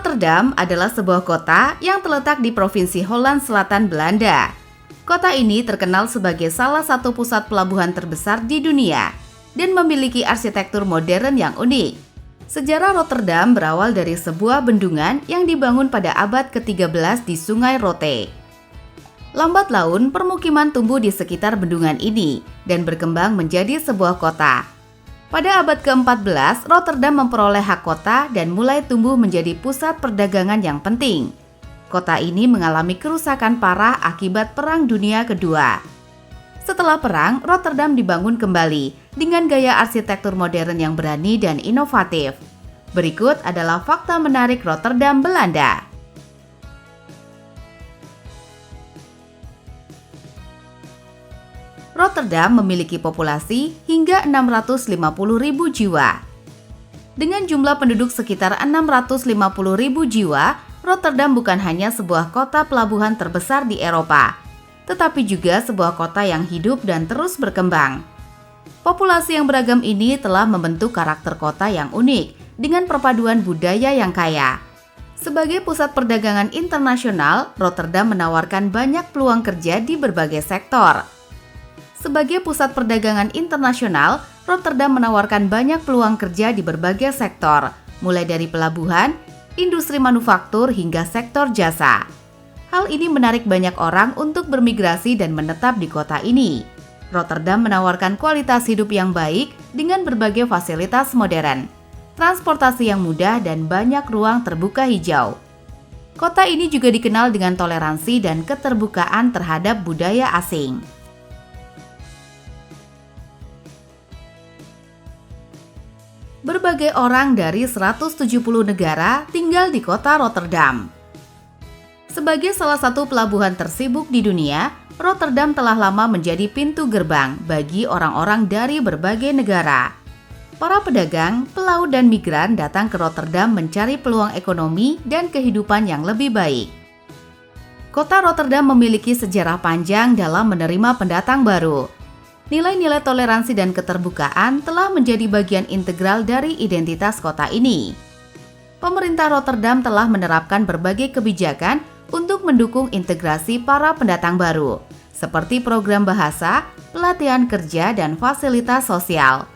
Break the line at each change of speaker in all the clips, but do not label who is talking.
Rotterdam adalah sebuah kota yang terletak di Provinsi Holland Selatan, Belanda. Kota ini terkenal sebagai salah satu pusat pelabuhan terbesar di dunia dan memiliki arsitektur modern yang unik. Sejarah Rotterdam berawal dari sebuah bendungan yang dibangun pada abad ke-13 di Sungai Rote. Lambat laun, permukiman tumbuh di sekitar bendungan ini dan berkembang menjadi sebuah kota. Pada abad ke-14, Rotterdam memperoleh hak kota dan mulai tumbuh menjadi pusat perdagangan yang penting. Kota ini mengalami kerusakan parah akibat Perang Dunia Kedua. Setelah perang, Rotterdam dibangun kembali dengan gaya arsitektur modern yang berani dan inovatif. Berikut adalah fakta menarik Rotterdam, Belanda. Rotterdam memiliki populasi hingga 650.000 jiwa. Dengan jumlah penduduk sekitar 650.000 jiwa, Rotterdam bukan hanya sebuah kota pelabuhan terbesar di Eropa, tetapi juga sebuah kota yang hidup dan terus berkembang. Populasi yang beragam ini telah membentuk karakter kota yang unik dengan perpaduan budaya yang kaya. Sebagai pusat perdagangan internasional, Rotterdam menawarkan banyak peluang kerja di berbagai sektor. Sebagai pusat perdagangan internasional, Rotterdam menawarkan banyak peluang kerja di berbagai sektor, mulai dari pelabuhan, industri manufaktur, hingga sektor jasa. Hal ini menarik banyak orang untuk bermigrasi dan menetap di kota ini. Rotterdam menawarkan kualitas hidup yang baik dengan berbagai fasilitas modern, transportasi yang mudah, dan banyak ruang terbuka hijau. Kota ini juga dikenal dengan toleransi dan keterbukaan terhadap budaya asing. Berbagai orang dari 170 negara tinggal di kota Rotterdam. Sebagai salah satu pelabuhan tersibuk di dunia, Rotterdam telah lama menjadi pintu gerbang bagi orang-orang dari berbagai negara. Para pedagang, pelaut, dan migran datang ke Rotterdam mencari peluang ekonomi dan kehidupan yang lebih baik. Kota Rotterdam memiliki sejarah panjang dalam menerima pendatang baru. Nilai-nilai toleransi dan keterbukaan telah menjadi bagian integral dari identitas kota ini. Pemerintah Rotterdam telah menerapkan berbagai kebijakan untuk mendukung integrasi para pendatang baru, seperti program bahasa, pelatihan kerja, dan fasilitas sosial.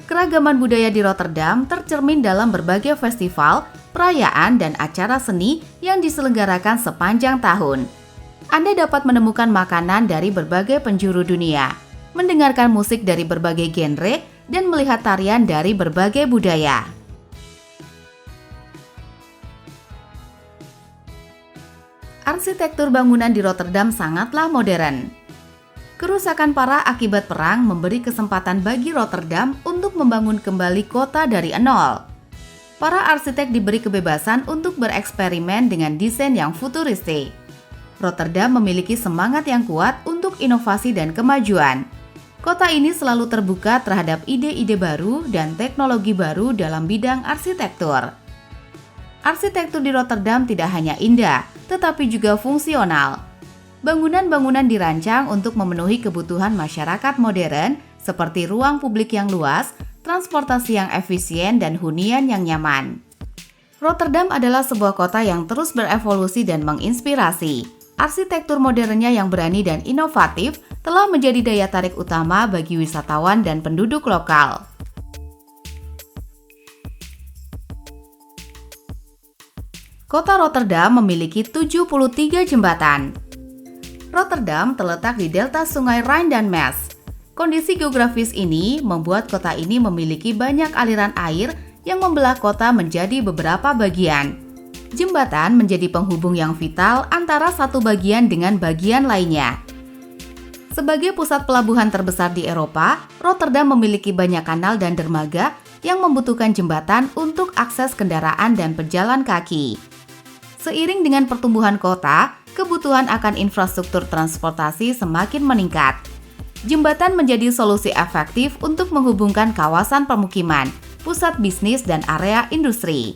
Keragaman budaya di Rotterdam tercermin dalam berbagai festival, perayaan, dan acara seni yang diselenggarakan sepanjang tahun. Anda dapat menemukan makanan dari berbagai penjuru dunia, mendengarkan musik dari berbagai genre, dan melihat tarian dari berbagai budaya. Arsitektur bangunan di Rotterdam sangatlah modern. Kerusakan parah akibat perang memberi kesempatan bagi Rotterdam untuk membangun kembali kota dari nol. Para arsitek diberi kebebasan untuk bereksperimen dengan desain yang futuristik. Rotterdam memiliki semangat yang kuat untuk inovasi dan kemajuan. Kota ini selalu terbuka terhadap ide-ide baru dan teknologi baru dalam bidang arsitektur. Arsitektur di Rotterdam tidak hanya indah, tetapi juga fungsional. Bangunan-bangunan dirancang untuk memenuhi kebutuhan masyarakat modern, seperti ruang publik yang luas, transportasi yang efisien, dan hunian yang nyaman. Rotterdam adalah sebuah kota yang terus berevolusi dan menginspirasi. Arsitektur modernnya yang berani dan inovatif telah menjadi daya tarik utama bagi wisatawan dan penduduk lokal. Kota Rotterdam memiliki 73 jembatan. Rotterdam terletak di delta sungai Rhine dan Maas. Kondisi geografis ini membuat kota ini memiliki banyak aliran air yang membelah kota menjadi beberapa bagian. Jembatan menjadi penghubung yang vital antara satu bagian dengan bagian lainnya. Sebagai pusat pelabuhan terbesar di Eropa, Rotterdam memiliki banyak kanal dan dermaga yang membutuhkan jembatan untuk akses kendaraan dan pejalan kaki. Seiring dengan pertumbuhan kota, kebutuhan akan infrastruktur transportasi semakin meningkat. Jembatan menjadi solusi efektif untuk menghubungkan kawasan permukiman, pusat bisnis, dan area industri.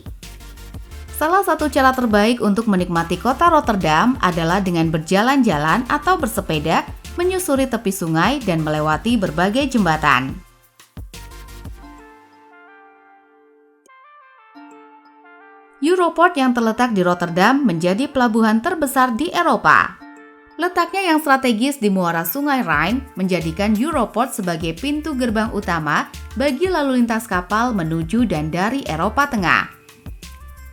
Salah satu cara terbaik untuk menikmati kota Rotterdam adalah dengan berjalan-jalan atau bersepeda, menyusuri tepi sungai, dan melewati berbagai jembatan. Europort yang terletak di Rotterdam menjadi pelabuhan terbesar di Eropa. Letaknya yang strategis di muara Sungai Rhine menjadikan Europort sebagai pintu gerbang utama bagi lalu lintas kapal menuju dan dari Eropa Tengah.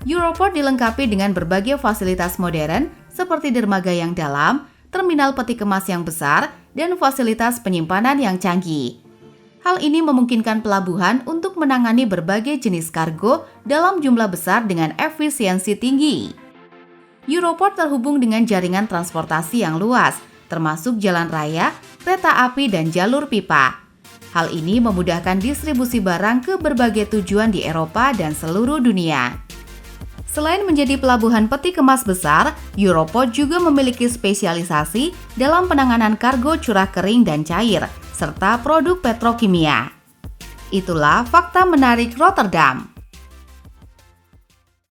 Europort dilengkapi dengan berbagai fasilitas modern seperti dermaga yang dalam, terminal peti kemas yang besar, dan fasilitas penyimpanan yang canggih. Hal ini memungkinkan pelabuhan untuk menangani berbagai jenis kargo dalam jumlah besar dengan efisiensi tinggi. Europort terhubung dengan jaringan transportasi yang luas, termasuk jalan raya, kereta api, dan jalur pipa. Hal ini memudahkan distribusi barang ke berbagai tujuan di Eropa dan seluruh dunia. Selain menjadi pelabuhan peti kemas besar, Europort juga memiliki spesialisasi dalam penanganan kargo curah kering dan cair, serta produk petrokimia. Itulah fakta menarik Rotterdam.